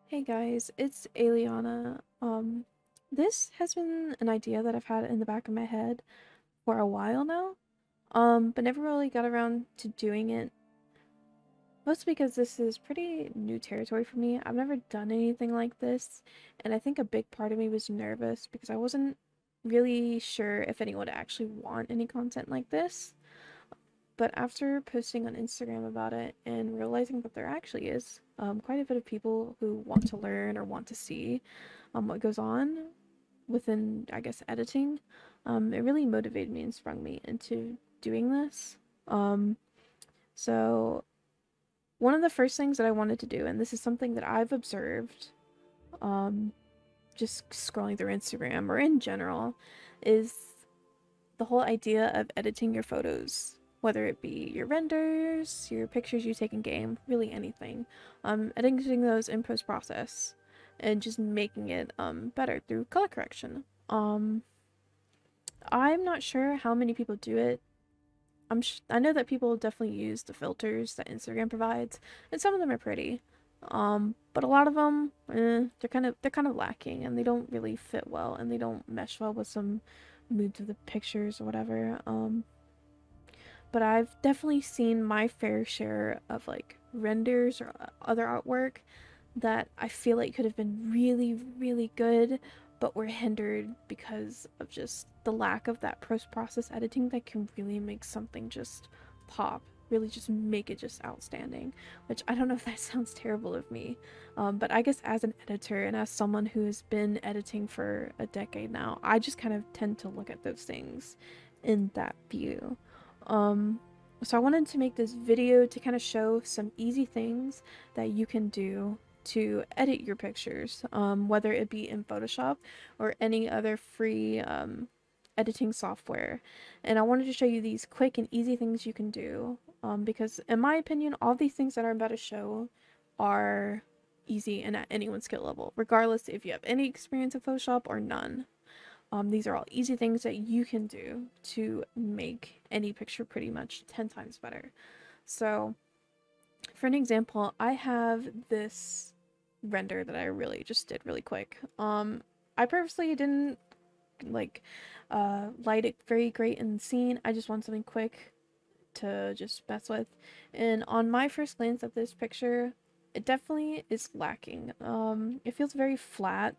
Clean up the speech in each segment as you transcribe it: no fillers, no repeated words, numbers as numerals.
Hey guys, it's Aeliana. This has been an idea that I've had in the back of my head for a while now, but never really got around to doing it. Mostly because this is pretty new territory for me. I've never done anything like this, and I think a big part of me was nervous because I wasn't really sure if anyone would actually want any content like this. But after posting on Instagram about it and realizing that there actually is quite a bit of people who want to learn or want to see what goes on within, I guess, editing, it really motivated me and sprung me into doing this. Um, so, one of the first things that I wanted to do, and this is something that I've observed um, just scrolling through Instagram or in general, is the whole idea of editing your photos, whether it be your renders, your pictures you take in game, really anything. Editing those in post process and just making it better through color correction. I'm not sure how many people do it. I know that people definitely use the filters that Instagram provides, and some of them are pretty. But a lot of them, they're kind of lacking, and they don't really fit well, and they don't mesh well with some moods of the pictures or whatever. But I've definitely seen my fair share of like renders or other artwork that I feel like could have been really, really good, but were hindered because of just the lack of that post-process editing that can really make something just pop, really just make it just outstanding. Which I don't know if that sounds terrible of me, but I guess as an editor and as someone who has been editing for a decade now, I just kind of tend to look at those things in that view. Um, so I wanted to make this video to kind of show some easy things that you can do to edit your pictures, whether it be in Photoshop or any other free editing software. And I wanted to show you these quick and easy things you can do, because in my opinion, all these things that I'm about to show are easy and at anyone's skill level, regardless if you have any experience in Photoshop or none. These are all easy things that you can do to make any picture pretty much 10 times better. So, for an example, I have this render that I really just did really quick. I purposely didn't like light it very great in the scene. I just want something quick to just mess with. And on my first glance at this picture, it definitely is lacking. It feels very flat.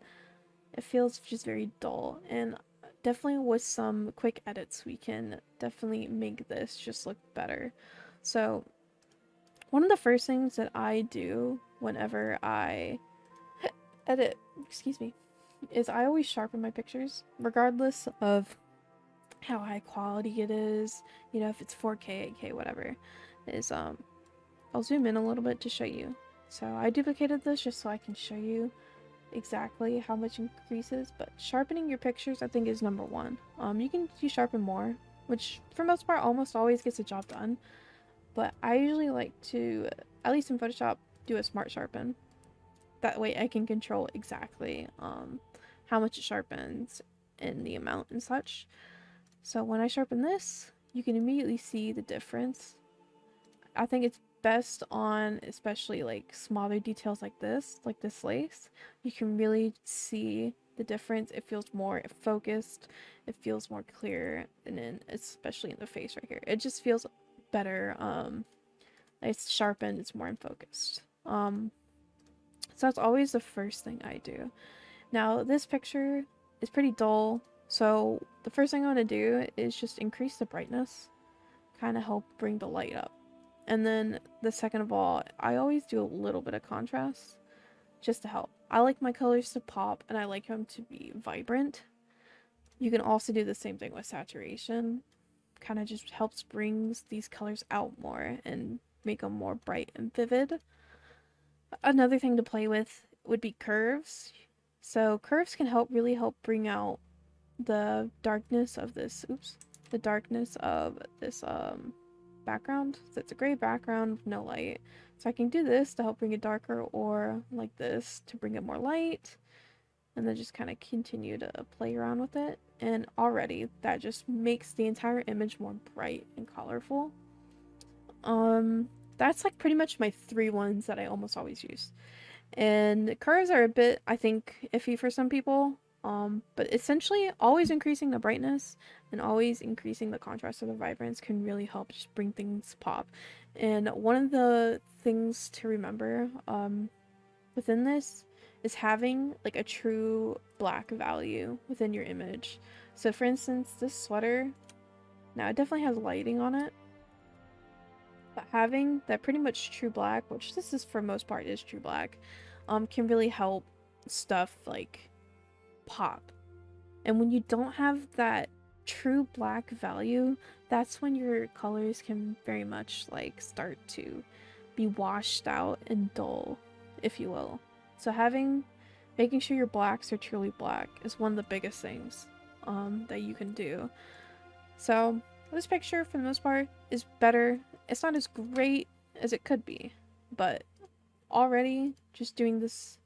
It feels just very dull, and definitely with some quick edits we can definitely make this just look better. So one of the first things that I do whenever I edit, excuse me, is I always sharpen my pictures regardless of how high quality it is, you know, if it's 4K, 8K, whatever. Is I'll zoom in a little bit to show you. So I duplicated this just so I can show you exactly how much increases, but sharpening your pictures I think is number one. You sharpen more, which for most part almost always gets the job done, but I usually like to, at least in Photoshop, do a smart sharpen. That way I can control exactly how much it sharpens and the amount and such. So when I sharpen this, you can immediately see the difference. I think it's best on especially like smaller details like this lace. You can really see the difference. It feels more focused, it feels more clear, and then especially in the face right here, it just feels better. It's sharpened, it's more in focused. So that's always the first thing I do. Now this picture is pretty dull, so the first thing I want to do is just increase the brightness, kind of help bring the light up. And then the second of all, I always do a little bit of contrast just to help. I like my colors to pop and I like them to be vibrant. You can also do the same thing with saturation. Kind of just helps brings these colors out more and make them more bright and vivid. Another thing to play with would be curves. So curves can really help bring out the darkness of this, the darkness of this background. So it's a gray background with no light. So I can do this to help bring it darker, or like this to bring it more light, and then just kind of continue to play around with it. And already that just makes the entire image more bright and colorful. That's like pretty much my three ones that I almost always use. And curves are a bit, I think, iffy for some people. But essentially, always increasing the brightness and always increasing the contrast or the vibrance can really help just bring things pop. And one of the things to remember within this is having like a true black value within your image. So for instance, this sweater, now it definitely has lighting on it, but having that pretty much true black, which this is for most part is true black, can really help stuff like pop. And when you don't have that true black value, that's when your colors can very much like start to be washed out and dull, if you will. So making sure your blacks are truly black is one of the biggest things that you can do. So this picture, for the most part, is better. It's not as great as it could be, but already just doing this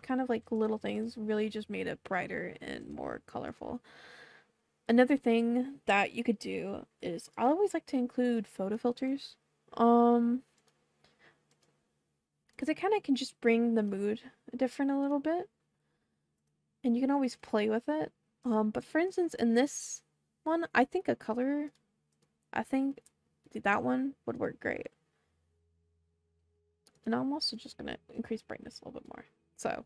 kind of like little things really just made it brighter and more colorful. Another thing that you could do is I always like to include photo filters. Because it kind of can just bring the mood different a little bit. And you can always play with it. But for instance, in this one, I think that one would work great. And I'm also just going to increase brightness a little bit more. So.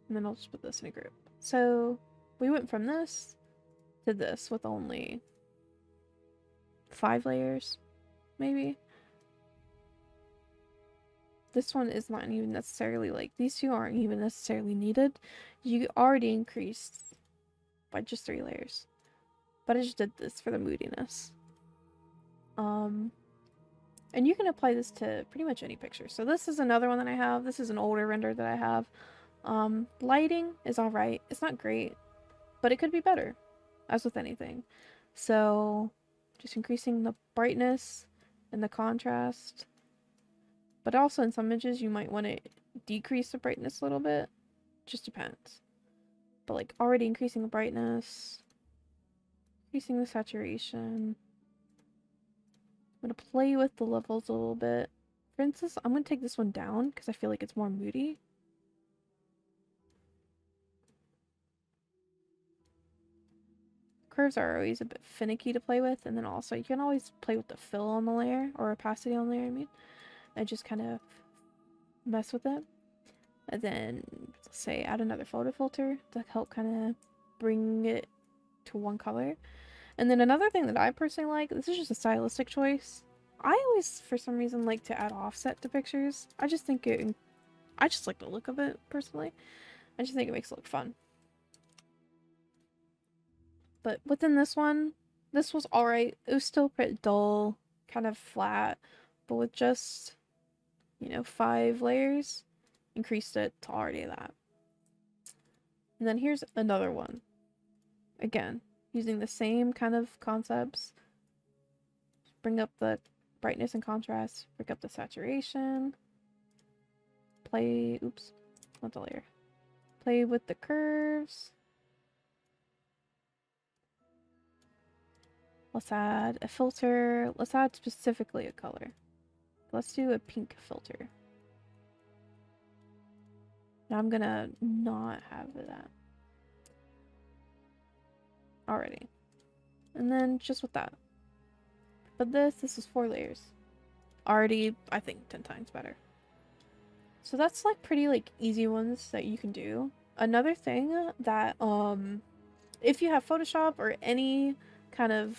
And then I'll just put this in a group. So we went from this to this with only 5 layers, maybe. This one is not even necessarily like, these two aren't even necessarily needed. You already increased by just 3 layers. But I just did this for the moodiness. And you can apply this to pretty much any picture. So this is another one that I have. This is an older render that I have. Lighting is alright. It's not great, but it could be better, as with anything. So just increasing the brightness and the contrast. But also in some images you might want to decrease the brightness a little bit. Just depends. But like already increasing the brightness, increasing the saturation. I'm going to play with the levels a little bit. For instance, I'm going to take this one down because I feel like it's more moody. Curves are always a bit finicky to play with, and then also you can always play with the fill on the layer, or opacity on the layer, I mean, and just kind of mess with it. And then, let's say, add another photo filter to help kind of bring it to one color. And then another thing that I personally like, this is just a stylistic choice. I always, for some reason, like to add offset to pictures. I just like the look of it, personally. I just think it makes it look fun. But within this one, this was alright. It was still pretty dull, kind of flat, but with just, 5 layers, increased it to already that. And then here's another one. Again, using the same kind of concepts. Bring up the brightness and contrast, bring up the saturation. Oops, not the layer. Play with the curves. Let's add a filter. Let's add specifically a color. Let's do a pink filter. Now I'm gonna not have that already. And then just with that. But this is 4 layers. Already, I think 10 times better. So that's like pretty like easy ones that you can do. Another thing that if you have Photoshop or any kind of,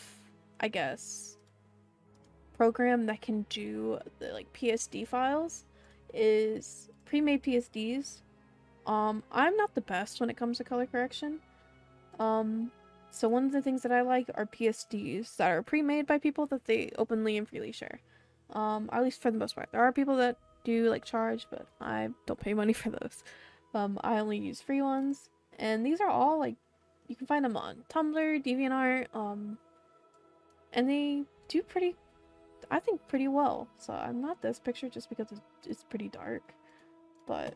I guess, program that can do the like PSD files is pre-made PSDs. I'm not the best when it comes to color correction. So one of the things that I like are PSDs that are pre-made by people that they openly and freely share. At least for the most part. There are people that do like charge, but I don't pay money for those. I only use free ones. And these are all like, you can find them on Tumblr, DeviantArt, and they do I think pretty well. So I'm not this picture just because it's pretty dark, but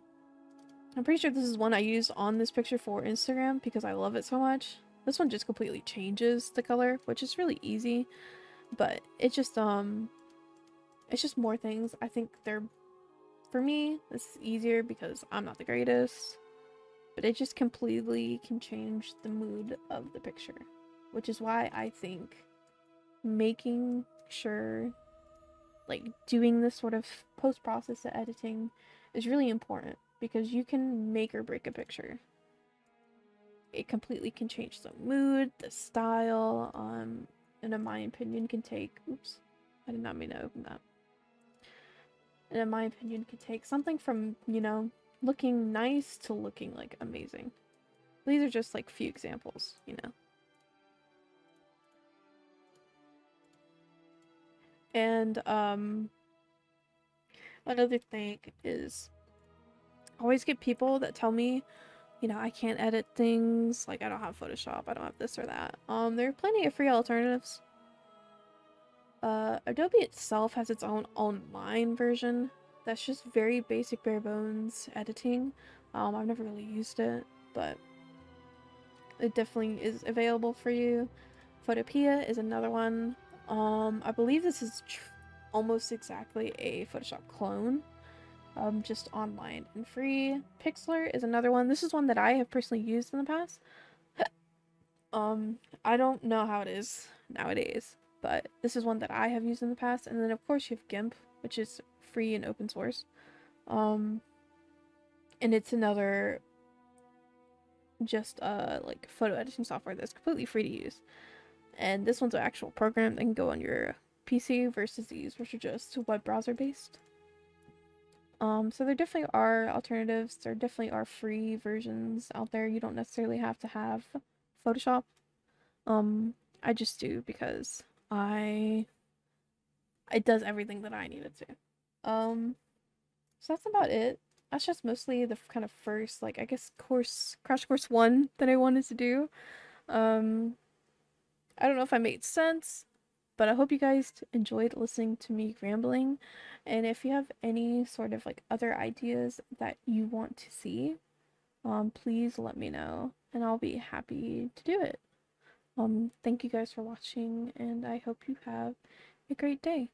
I'm pretty sure this is one I use on this picture for Instagram because I love it so much. This one just completely changes the color, which is really easy, but it's just more things. I think they're for me, this is easier because I'm not the greatest, but it just completely can change the mood of the picture, which is why I think making sure, like, doing this sort of post-process editing is really important because you can make or break a picture. It completely can change the mood, the style, and in my opinion can take, oops, I did not mean to open that. And in my opinion can take something from, you know, looking nice to looking like amazing. These are just like few examples, you know. And another thing is I always get people that tell me, you know, I can't edit things, like I don't have Photoshop, I don't have this or that. There are plenty of free alternatives. Adobe itself has its own online version that's just very basic bare bones editing. I've never really used it, but it definitely is available for you. Photopea is another one. I believe this is almost exactly a Photoshop clone, just online and free. Pixlr is another one. This is one that I have personally used in the past. I don't know how it is nowadays, but this is one that I have used in the past. And then of course you have GIMP, which is free and open source. And it's another just like photo editing software that's completely free to use. And this one's an actual program that can go on your PC versus these, which are just web browser based. So there definitely are alternatives. There definitely are free versions out there. You don't necessarily have to have Photoshop. I just do because it does everything that I need it to. So that's about it. That's just mostly the kind of first, like, I guess crash course 1 that I wanted to do. Um, I don't know if I made sense, but I hope you guys enjoyed listening to me rambling. And if you have any sort of like other ideas that you want to see, please let me know and I'll be happy to do it. Thank you guys for watching and I hope you have a great day.